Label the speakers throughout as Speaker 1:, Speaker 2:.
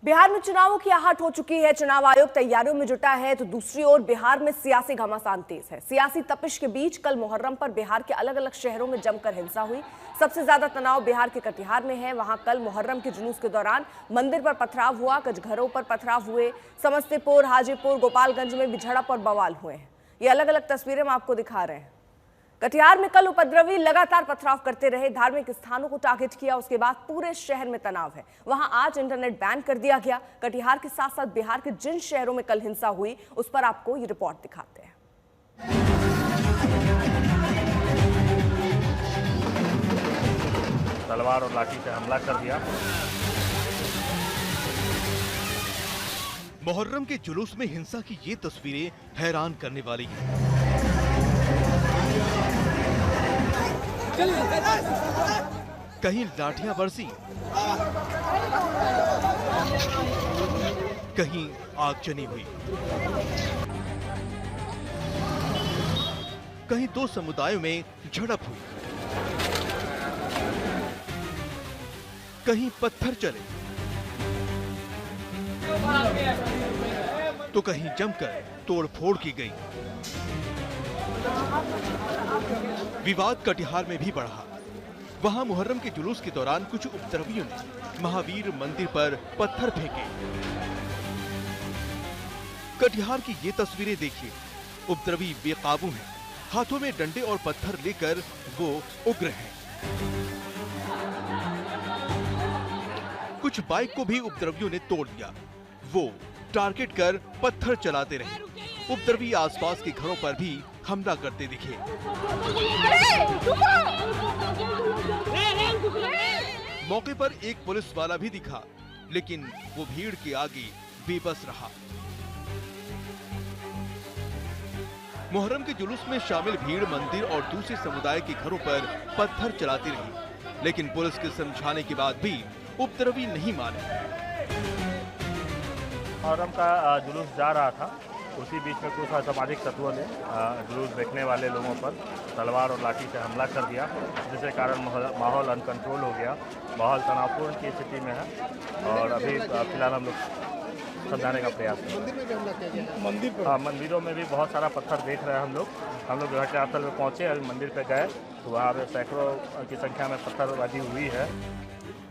Speaker 1: बिहार में चुनावों की आहट हो चुकी है। चुनाव आयोग तैयारियों में जुटा है तो दूसरी ओर बिहार में सियासी घमासान तेज है। सियासी तपिश के बीच कल मुहर्रम पर बिहार के अलग अलग शहरों में जमकर हिंसा हुई। सबसे ज्यादा तनाव बिहार के कटिहार में है। वहां कल मुहर्रम के जुलूस के दौरान मंदिर पर पथराव हुआ, कुछ घरों पर पथराव हुए। समस्तीपुर, हाजीपुर, गोपालगंज में भी झड़प और बवाल हुए हैं। ये अलग अलग तस्वीरें हम आपको दिखा रहे हैं। कटिहार में कल उपद्रवी लगातार पथराव करते रहे, धार्मिक स्थानों को टारगेट किया। उसके बाद पूरे शहर में तनाव है। वहां आज इंटरनेट बैन कर दिया गया। कटिहार के साथ साथ बिहार के जिन शहरों में कल हिंसा हुई उस पर आपको ये रिपोर्ट दिखाते हैं।
Speaker 2: तलवार और लाठी से हमला कर दिया।
Speaker 3: मुहर्रम के जुलूस में हिंसा की ये तस्वीरें हैरान करने वाली हैं। कहीं लाठियां बरसी, कहीं आगजनी हुई, कहीं दो समुदायों में झड़प हुई, कहीं पत्थर चले तो कहीं जमकर तोड़फोड़ की गई। विवाद कटिहार में भी बढ़ा। वहां मुहर्रम के जुलूस के दौरान कुछ उपद्रवियों ने महावीर मंदिर पर पत्थर फेंके। कटिहार की ये तस्वीरें देखिए। उपद्रवी बेकाबू हैं। हाथों में डंडे और पत्थर लेकर वो उग्र हैं। कुछ बाइक को भी उपद्रवियों ने तोड़ दिया। वो टारगेट कर पत्थर चलाते रहे। उपद्रवी आसपास के घरों पर भी हमला करते दिखे। मौके पर एक पुलिस वाला भी दिखा, लेकिन वो भीड़ के आगे बेबस रहा। मुहर्रम के जुलूस में शामिल भीड़ मंदिर और दूसरे समुदाय के घरों पर पत्थर चलाती रही, लेकिन पुलिस के समझाने के बाद भी उपद्रवी नहीं माने।
Speaker 2: मुहर्रम का जुलूस जा रहा था, उसी बीच में कुछ असामाजिक तत्वों ने जुलूस देखने वाले लोगों पर तलवार और लाठी से हमला कर दिया, जिसके कारण माहौल अनकंट्रोल हो गया। माहौल तनावपूर्ण की स्थिति में है और अभी फिलहाल हम लोग समझाने का प्रयास कर रहे हैं। मंदिरों में भी बहुत सारा पत्थर देख रहे हैं हम लोग घटनास्थल में पहुंचे, अभी मंदिर पे गए तो वहाँ पे सैकड़ों की संख्या में पत्थरबाजी हुई है।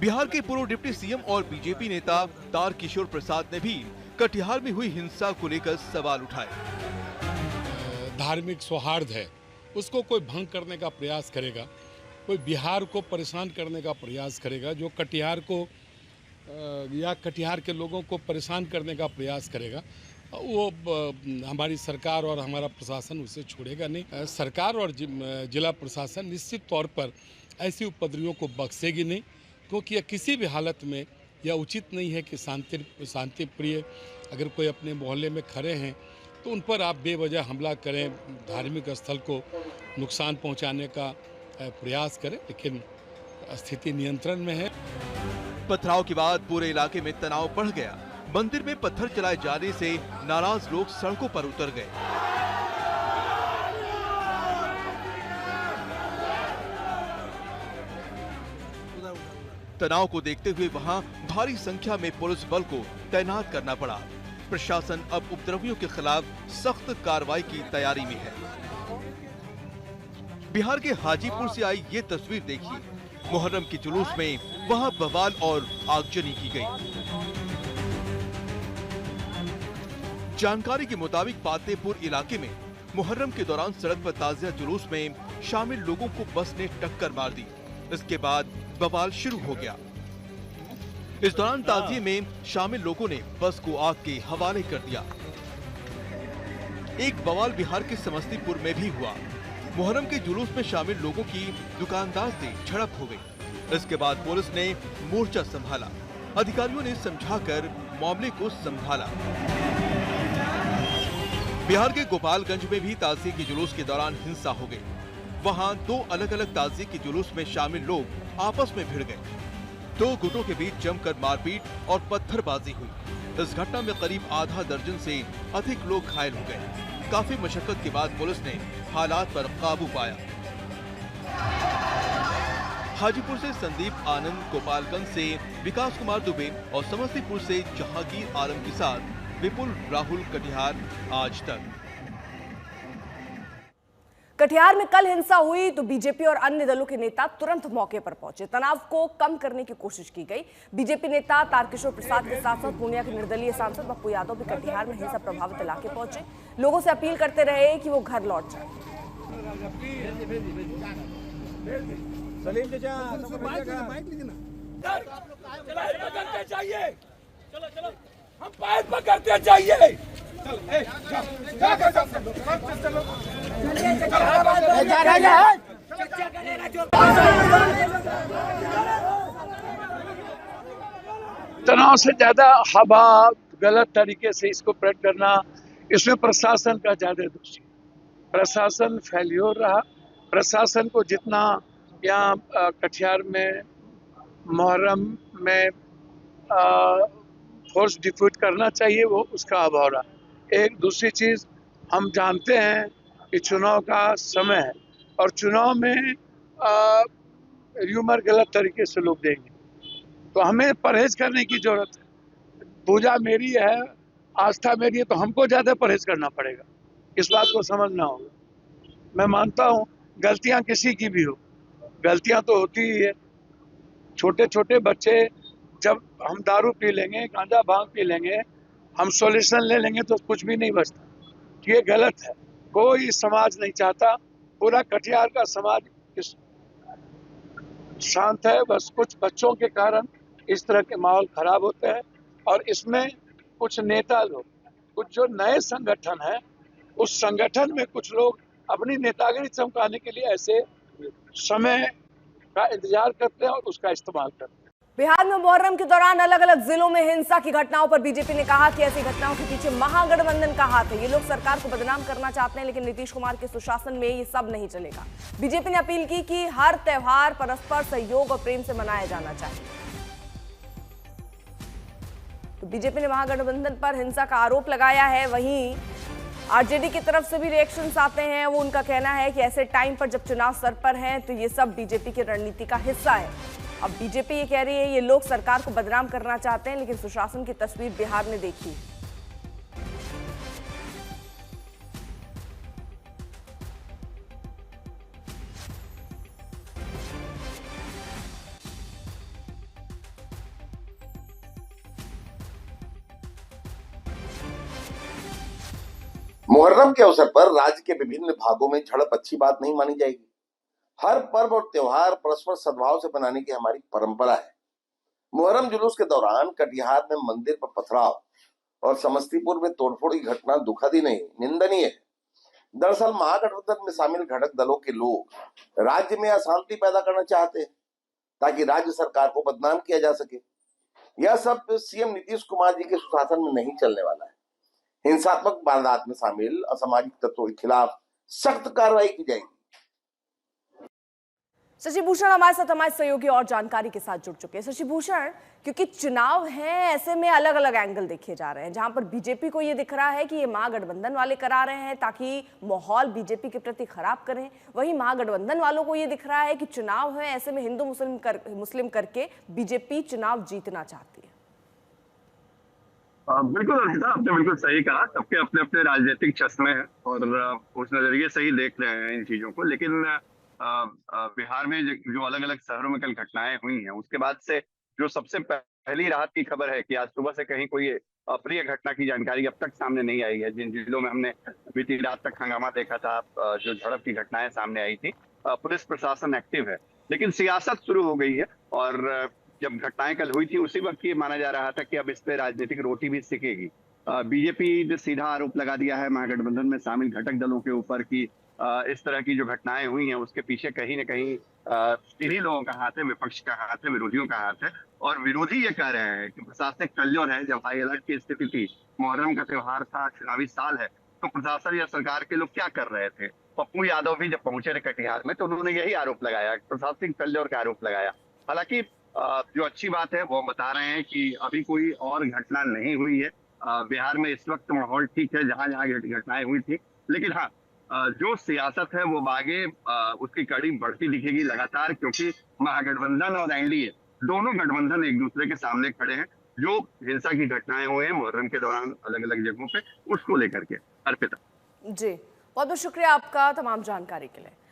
Speaker 3: बिहार के पूर्व डिप्टी सीएम और बीजेपी नेता तारकिशोर प्रसाद ने भी कटिहार में हुई हिंसा को लेकर सवाल उठाए।
Speaker 4: धार्मिक सौहार्द है, उसको कोई भंग करने का प्रयास करेगा, कोई बिहार को परेशान करने का प्रयास करेगा, जो कटिहार को या कटिहार के लोगों को परेशान करने का प्रयास करेगा, वो हमारी सरकार और हमारा प्रशासन उसे छोड़ेगा नहीं। सरकार और जिला प्रशासन निश्चित तौर पर ऐसी उपद्रवियों को बख्शेगी नहीं, क्योंकि यह किसी भी हालत में यह उचित नहीं है कि शांति प्रिय अगर कोई अपने मोहल्ले में खड़े हैं तो उन पर आप बेवजह हमला करें, धार्मिक स्थल को नुकसान पहुंचाने का प्रयास करें, लेकिन स्थिति नियंत्रण में है।
Speaker 3: पथराव के बाद पूरे इलाके में तनाव बढ़ गया। मंदिर में पत्थर चलाए जाने से नाराज लोग सड़कों पर उतर गए। तनाव को देखते हुए वहां भारी संख्या में पुलिस बल को तैनात करना पड़ा। प्रशासन अब उपद्रवियों के खिलाफ सख्त कार्रवाई की तैयारी में है। बिहार के हाजीपुर से आई ये तस्वीर देखिए। मुहर्रम के जुलूस में वहां बवाल और आगजनी की गई। जानकारी के मुताबिक फतेहपुर इलाके में मुहर्रम के दौरान सड़क पर ताजिया जुलूस में शामिल लोगों को बस ने टक्कर मार दी। इसके बाद बवाल शुरू हो गया। इस दौरान ताजिए में शामिल लोगों ने बस को आग के हवाले कर दिया। एक बवाल बिहार के समस्तीपुर में भी हुआ। मुहर्रम के जुलूस में शामिल लोगों की दुकानदार से झड़प हो गई। इसके बाद पुलिस ने मोर्चा संभाला। अधिकारियों ने समझाकर मामले को संभाला। बिहार के गोपालगंज में भी ताजिए के जुलूस के दौरान हिंसा हो गई। वहां दो अलग अलग ताजिए के जुलूस में शामिल लोग आपस में भिड़ गए। दो गुटों के बीच जमकर मारपीट और पत्थरबाजी हुई। इस घटना में करीब आधा दर्जन से अधिक लोग घायल हो गए। काफी मशक्कत के बाद पुलिस ने हालात पर काबू पाया। हाजीपुर से संदीप आनंद, गोपालगंज से विकास कुमार दुबे और समस्तीपुर से जहांगीर आलम के साथ विपुल राहुल कटिहार, आज तक।
Speaker 1: कटिहार में कल हिंसा हुई तो बीजेपी और अन्य दलों के नेता तुरंत मौके पर पहुंचे। तनाव को कम करने की कोशिश की गई। बीजेपी नेता तारकिशोर प्रसाद के साथ साथ पूर्णिया के निर्दलीय सांसद पप्पू यादव भी कटिहार में हिंसा प्रभावित इलाके पहुंचे। लोगों से अपील करते रहे कि वो घर लौट जाए।
Speaker 5: हम पैर पकड़ते चाहिए।
Speaker 6: तनाव से ज्यादा हवा गलत तरीके से इसको प्रेड करना, इसमें प्रशासन का ज्यादा दोष है। प्रशासन फेल्योर रहा। प्रशासन को जितना यहाँ कटिहार में मुहर्रम में फोर्स डिफ्यूज करना चाहिए वो उसका अभाव रहा। एक दूसरी चीज, हम जानते हैं कि चुनाव का समय है और चुनाव में र्यूमर गलत तरीके से लोग देंगे, तो हमें परहेज करने की जरूरत है। पूजा मेरी है, आस्था मेरी है, तो हमको ज्यादा परहेज करना पड़ेगा। इस बात को समझना होगा। मैं मानता हूँ गलतियां किसी की भी हो, गलतियां तो होती ही है। छोटे छोटे बच्चे, जब हम दारू पी लेंगे, गांजा भांग पी लेंगे, हम सॉल्यूशन ले लेंगे तो कुछ भी नहीं बचता। ये गलत है। कोई समाज नहीं चाहता, पूरा कटिहार का समाज शांत है। बस कुछ बच्चों के कारण इस तरह के माहौल खराब होते हैं और इसमें कुछ नेता लोग, कुछ जो नए संगठन है, उस संगठन में कुछ लोग अपनी नेतागिरी चमकाने के लिए ऐसे समय का इंतजार करते हैं और उसका इस्तेमाल करते हैं।
Speaker 1: बिहार में मुहर्रम के दौरान अलग अलग जिलों में हिंसा की घटनाओं पर बीजेपी ने कहा कि ऐसी घटनाओं के पीछे महागठबंधन का हाथ है। ये लोग सरकार को बदनाम करना चाहते हैं, लेकिन नीतीश कुमार के सुशासन में ये सब नहीं चलेगा। बीजेपी ने अपील की कि हर त्योहार परस्पर सहयोग और प्रेम से मनाया जाना चाहिए। तो बीजेपी ने महागठबंधन पर हिंसा का आरोप लगाया है। वहीं आरजेडी की तरफ से भी रिएक्शंस आते हैं। वो उनका कहना है कि ऐसे टाइम पर जब चुनाव सर पर हैं तो ये सब बीजेपी की रणनीति का हिस्सा है। अब बीजेपी ये कह रही है ये लोग सरकार को बदनाम करना चाहते हैं, लेकिन सुशासन की तस्वीर बिहार ने देखी।
Speaker 7: मुहर्रम के अवसर पर राज्य के विभिन्न भागों में झड़प अच्छी बात नहीं मानी जाएगी। हर पर्व और त्योहार परस्पर सद्भाव से मनाने की हमारी परंपरा है। मुहर्रम जुलूस के दौरान कटिहार में मंदिर पर पथराव और समस्तीपुर में तोड़फोड़ की घटना दुखद ही नहीं, निंदनीय है। दरअसल महागठबंधन में शामिल घटक दलों के लोग राज्य में अशांति पैदा करना चाहते हैं ताकि राज्य सरकार को बदनाम किया जा सके। यह सब सीएम नीतीश कुमार जी के सुशासन में नहीं चलने वाला है। हिंसात्मक वारदात में शामिल असामाजिक तत्वों के खिलाफ सख्त कार्रवाई की जाएगी।
Speaker 1: शशि भूषण हमारे साथ हमारे सहयोगी और जानकारी के साथ जुड़ चुके हैं। शशि भूषण, क्योंकि चुनाव है, ऐसे में अलग अलग एंगल देखे जा रहे हैं। जहां पर बीजेपी को ये दिख रहा है कि ये महागठबंधन वाले करा रहे हैं ताकि माहौल बीजेपी के प्रति खराब करें, वहीं महागठबंधन वालों को ये दिख रहा है कि चुनाव है, ऐसे में हिंदू मुस्लिम करके बीजेपी चुनाव जीतना चाहती है।
Speaker 8: बिल्कुल अर्पिता, आपने बिल्कुल सही कहा। सबके अपने अपने राजनीतिक चश्मे हैं और उस नजरिए से ही देख रहे हैं इन चीजों को। लेकिन बिहार में जो अलग अलग शहरों में कल घटनाएं हुई हैं, उसके बाद से जो सबसे पहली राहत की खबर है कि आज सुबह से कहीं कोई अप्रिय घटना की जानकारी अब तक सामने नहीं आई है। जिन जिलों में हमने बीती रात तक हंगामा देखा था, जो झड़प की घटनाएं सामने आई थी, पुलिस प्रशासन एक्टिव है। लेकिन सियासत शुरू हो गई है और जब घटनाएं कल हुई थी उसी वक्त ये माना जा रहा था कि अब इस पे राजनीतिक रोटी भी सिकेगी। बीजेपी ने सीधा आरोप लगा दिया है महागठबंधन में शामिल घटक दलों के ऊपर कि इस तरह की जो घटनाएं हुई हैं उसके पीछे कहीं न कहीं इन्हीं लोगों का हाथ है, विपक्ष का हाथ है, विरोधियों का हाथ है। और विरोधी ये कह रहे हैं कि प्रशासनिक कल्योल है। जब हाई अलर्ट की स्थिति थी, मुहर्रम का त्योहार था, चुनावी साल है, तो प्रशासन या सरकार के लोग क्या कर रहे थे? पप्पू यादव भी जब पहुंचे थे कटिहार में तो उन्होंने यही आरोप लगाया, प्रशासनिक कल्योल का आरोप लगाया। हालांकि जो अच्छी बात है वो बता रहे हैं कि अभी कोई और घटना नहीं हुई है। बिहार में इस वक्त माहौल ठीक है जहां जहां घटनाएं हुई थी। लेकिन हाँ, जो सियासत है वो आगे उसकी कड़ी बढ़ती दिखेगी लगातार, क्योंकि महागठबंधन और एनडीए दोनों गठबंधन एक दूसरे के सामने खड़े हैं। जो हिंसा की घटनाएं हुई हैं मुहर्रम के दौरान अलग अलग जगहों पे, उसको लेकर के। अर्पिता
Speaker 1: जी, बहुत बहुत शुक्रिया आपका तमाम जानकारी के लिए।